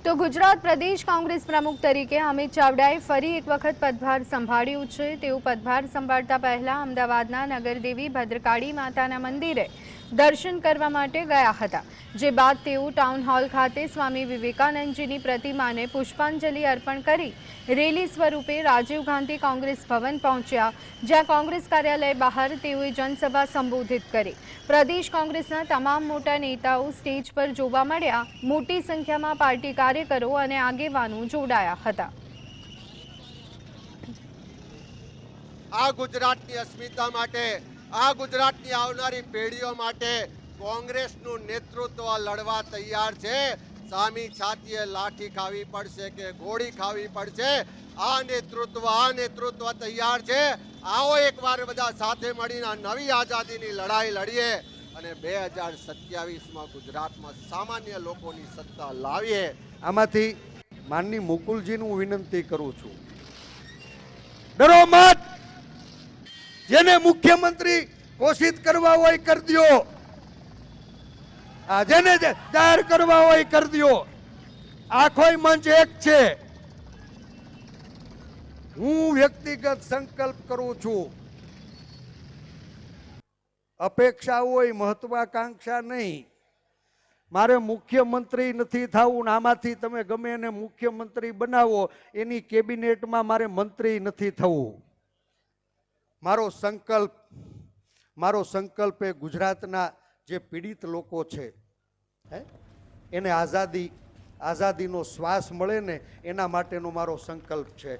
તો ગુજરાત પ્રદેશ કોંગ્રેસ પ્રમુખ તરીકે અમિત ચાવડાએ ફરી એક વખત પદભાર સંભાળ્યું છે। તેઓ પદભાર સંભાળતા પહેલા અમદાવાદના નગરદેવી ભદ્રકાળી માતાના મંદિરે દર્શન કરવા માટે ગયા હતા, જે બાદ તેઓ ટાઉન હોલ ખાતે સ્વામી વિવેકાનંદજીની પ્રતિમાને પુષ્પાંજલિ અર્પણ કરી રેલી સ્વરૂપે રાજીવ ગાંધી કોંગ્રેસ ભવન પહોંચ્યા, જ્યાં કોંગ્રેસ કાર્યાલય બહાર તેઓએ જનસભા સંબોધિત કરી। પ્રદેશ કોંગ્રેસના તમામ મોટા નેતાઓ સ્ટેજ પર જોવા મળ્યા। મોટી સંખ્યામાં પાર્ટી કાર્યકરો અને આગેવાનો જોડાયા હતા। આ ગુજરાતની અસ્મિતા માટે, આ ગુજરાતની આવનારી પેઢીઓ માટે કોંગ્રેસનું નેતૃત્વ લડવા તૈયાર છે। સામી છાતીએ લાઠી ખાવી પડશે કે ગોળી ખાવી પડશે, આ નેતૃત્વ તૈયાર છે। આવો એકવાર બધા સાથે મળીને નવી આઝાદીની લડાઈ લડીએ અને 2027માં ગુજરાતમાં સામાન્ય લોકોની સત્તા લાવીએ। આમાંથી માનની મુકુલજીનું વિનંતી કરું છું, ડરો મત। જેને મુખ્યમંત્રી ઘોષિત કરવા હોય કરી દો, જેને જાહેર કરવા હોય કરી દો। આખોય મંચ એક છે। હું વ્યક્તિગત સંકલ્પ કરું છું, અપેક્ષા હોય, મહત્વાકાંક્ષા નહીં। મારે મુખ્યમંત્રી નથી થવું, આમાંથી તમે ગમે એને મુખ્યમંત્રી બનાવો, એની કેબિનેટમાં મારે મંત્રી નથી થવું। મારો સંકલ્પ એ ગુજરાતના જે પીડિત લોકો છે એને આઝાદીનો શ્વાસ મળે ને એના માટેનો મારો સંકલ્પ છે।